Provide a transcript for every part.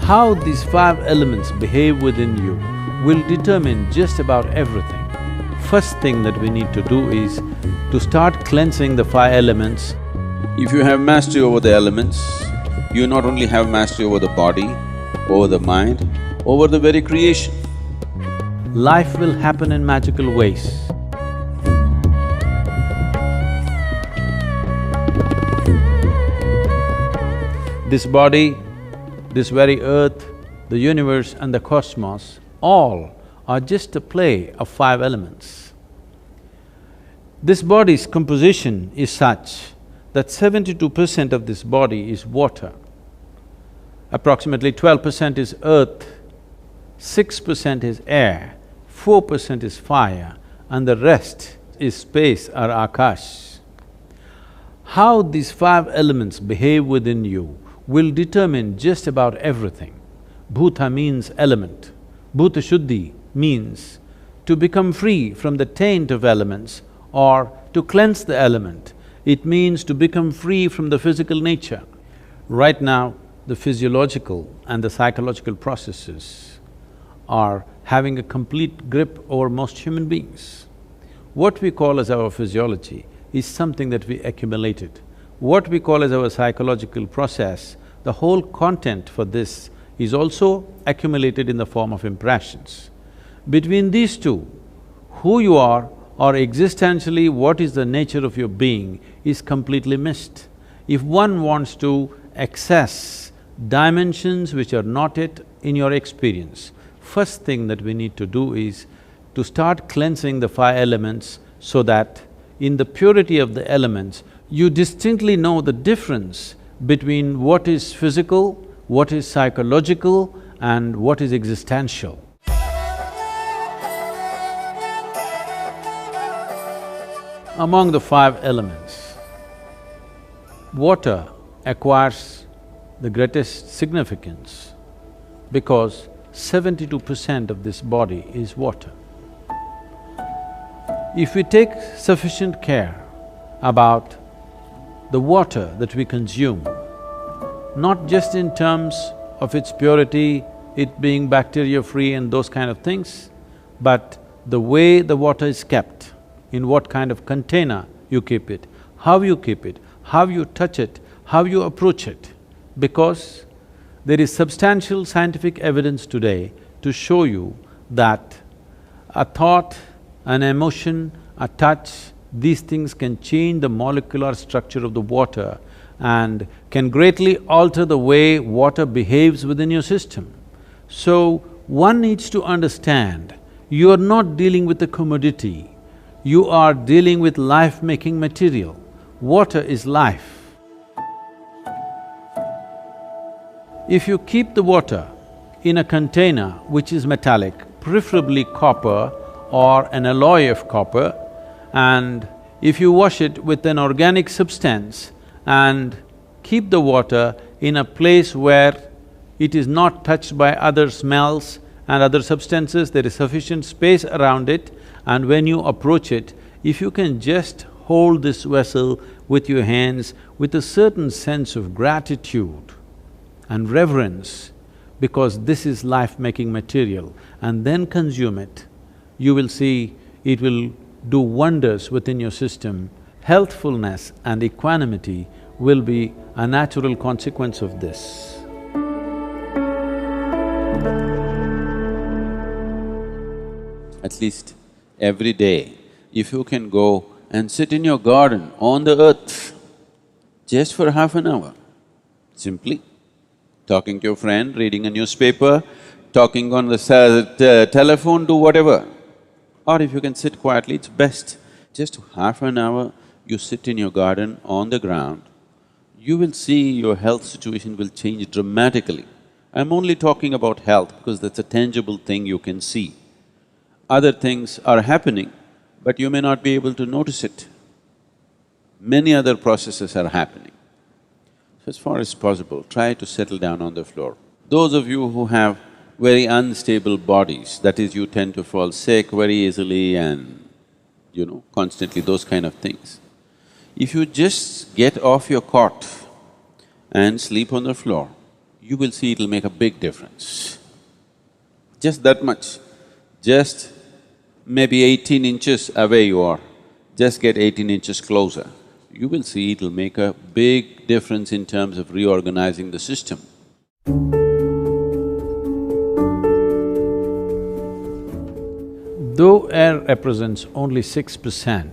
How these five elements behave within you will determine just about everything. First thing that we need to do is to start cleansing the five elements. If you have mastery over the elements, you not only have mastery over the body, over the mind, over the very creation. Life will happen in magical ways. This body, this very earth, the universe and the cosmos, all are just a play of five elements. This body's composition is such that 72% of this body is water, approximately 12% is earth, 6% is air, 4% is fire, and the rest is space or akash. How these five elements behave within you will determine just about everything. Bhutha means element. Bhuta Shuddhi means to become free from the taint of elements or to cleanse the element. It means to become free from the physical nature. Right now, the physiological and the psychological processes are having a complete grip over most human beings. What we call as our physiology is something that we accumulated. What we call as our psychological process, the whole content for this is also accumulated in the form of impressions. Between these two, who you are or existentially what is the nature of your being is completely missed. If one wants to access dimensions which are not yet in your experience, first thing that we need to do is to start cleansing the five elements so that in the purity of the elements, you distinctly know the difference between what is physical, what is psychological and what is existential. Among the five elements, water acquires the greatest significance because 72% of this body is water. If we take sufficient care about the water that we consume, not just in terms of its purity, it being bacteria-free and those kind of things, but the way the water is kept, in what kind of container you keep it, how you touch it, how you approach it. Because there is substantial scientific evidence today to show you that a thought, an emotion, a touch, these things can change the molecular structure of the water and can greatly alter the way water behaves within your system. So, one needs to understand, you are not dealing with a commodity, you are dealing with life-making material. Water is life. If you keep the water in a container which is metallic, preferably copper or an alloy of copper, and if you wash it with an organic substance and keep the water in a place where it is not touched by other smells and other substances, there is sufficient space around it, and when you approach it, if you can just hold this vessel with your hands with a certain sense of gratitude and reverence, because this is life-making material, and then consume it, you will see it will do wonders within your system. Healthfulness and equanimity will be a natural consequence of this. At least every day, if you can go and sit in your garden on the earth just for half an hour, simply talking to your friend, reading a newspaper, talking on the telephone, do whatever. Or if you can sit quietly, it's best. Just half an hour, you sit in your garden on the ground, you will see your health situation will change dramatically. I'm only talking about health because that's a tangible thing you can see. Other things are happening, but you may not be able to notice it. Many other processes are happening. So as far as possible, try to settle down on the floor. Those of you who have very unstable bodies, that is, you tend to fall sick very easily and, constantly those kind of things. If you just get off your cot and sleep on the floor, you will see it'll make a big difference. Just that much. Just maybe 18 inches away you are, just get 18 inches closer. You will see it'll make a big difference in terms of reorganizing the system. Though air represents only 6%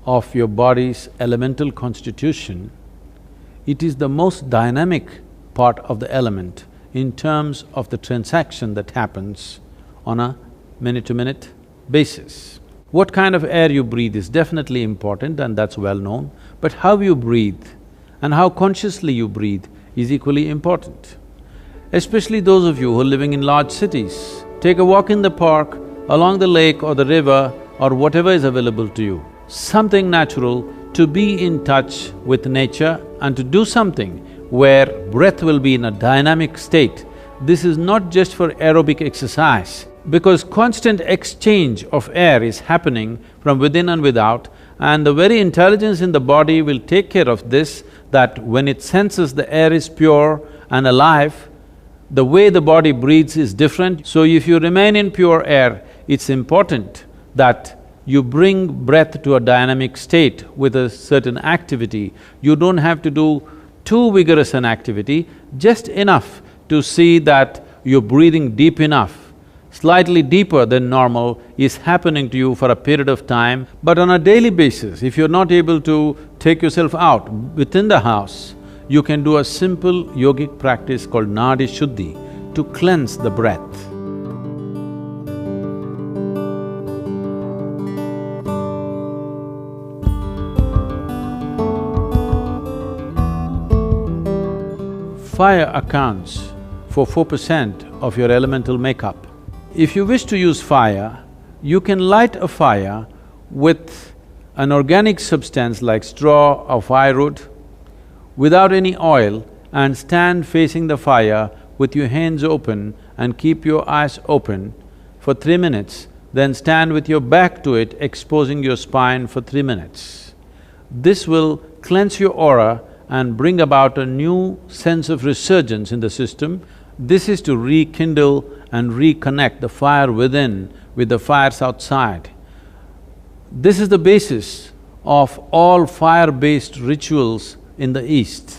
of your body's elemental constitution, it is the most dynamic part of the element in terms of the transaction that happens on a minute-to-minute basis. What kind of air you breathe is definitely important and that's well known, but how you breathe and how consciously you breathe is equally important. Especially those of you who are living in large cities, take a walk in the park, along the lake or the river or whatever is available to you. Something natural to be in touch with nature and to do something where breath will be in a dynamic state. This is not just for aerobic exercise, because constant exchange of air is happening from within and without, and the very intelligence in the body will take care of this, that when it senses the air is pure and alive, the way the body breathes is different. So if you remain in pure air, it's important that you bring breath to a dynamic state with a certain activity. You don't have to do too vigorous an activity, just enough to see that you're breathing deep enough. Slightly deeper than normal is happening to you for a period of time, but on a daily basis, if you're not able to take yourself out within the house, you can do a simple yogic practice called Nadi Shuddhi to cleanse the breath. Fire accounts for 4% of your elemental makeup. If you wish to use fire, you can light a fire with an organic substance like straw or firewood without any oil and stand facing the fire with your hands open and keep your eyes open for 3 minutes, then stand with your back to it, exposing your spine for 3 minutes. This will cleanse your aura and bring about a new sense of resurgence in the system. This is to rekindle and reconnect the fire within with the fires outside. This is the basis of all fire-based rituals in the East.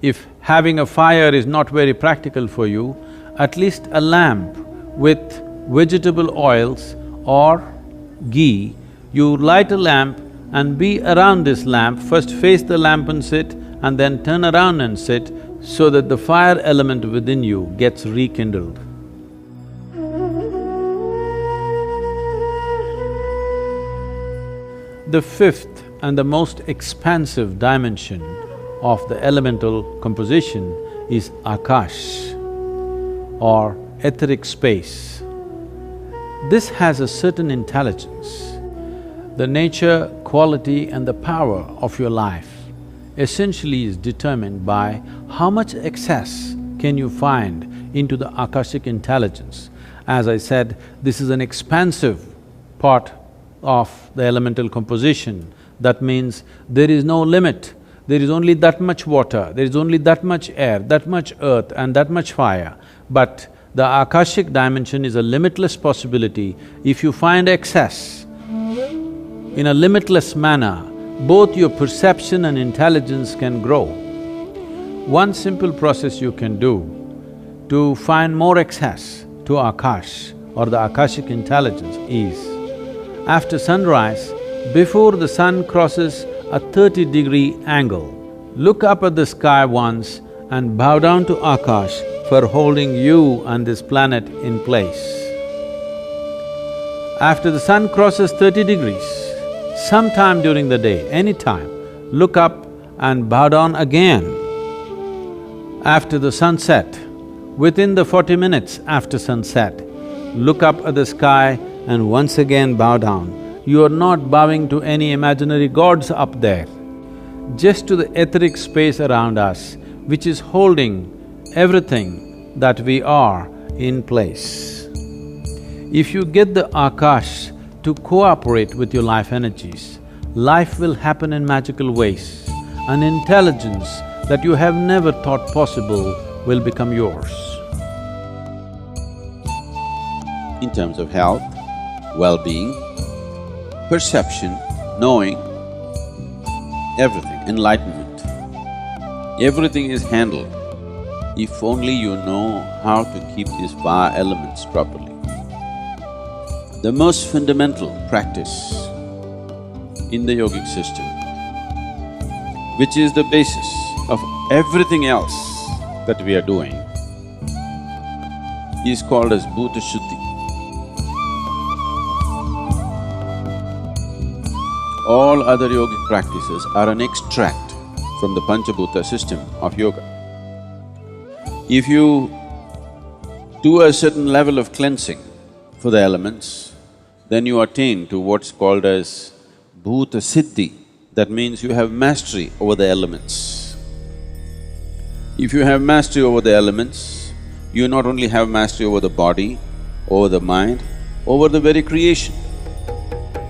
If having a fire is not very practical for you, at least a lamp with vegetable oils or ghee, you light a lamp and be around this lamp, first face the lamp and sit, and then turn around and sit, so that the fire element within you gets rekindled. The fifth and the most expansive dimension of the elemental composition is Akash or etheric space. This has a certain intelligence. The nature, quality and the power of your life essentially is determined by how much access can you find into the Akashic intelligence. As I said, this is an expansive part of the elemental composition. That means there is no limit. There is only that much water, there is only that much air, that much earth and that much fire. But the Akashic dimension is a limitless possibility. If you find excess in a limitless manner, both your perception and intelligence can grow. One simple process you can do to find more access to Akash or the Akashic intelligence is, after sunrise, before the sun crosses a 30-degree angle, look up at the sky once and bow down to Akash for holding you and this planet in place. After the sun crosses 30 degrees, sometime during the day, any time, look up and bow down again. After the sunset, within the 40 minutes after sunset, look up at the sky and once again bow down. You are not bowing to any imaginary gods up there, just to the etheric space around us, which is holding everything that we are in place. If you get the Akash to cooperate with your life energies, life will happen in magical ways. An intelligence that you have never thought possible will become yours. In terms of health, well-being, perception, knowing, everything, enlightenment, everything is handled if only you know how to keep these five elements properly. The most fundamental practice in the yogic system, which is the basis of everything else that we are doing, is called as bhuta shuddhi. All other yogic practices are an extract from the pancha system of yoga. If you do a certain level of cleansing for the elements, then you attain to what's called as bhuta siddhi. That means you have mastery over the elements. If you have mastery over the elements, you not only have mastery over the body, over the mind, over the very creation.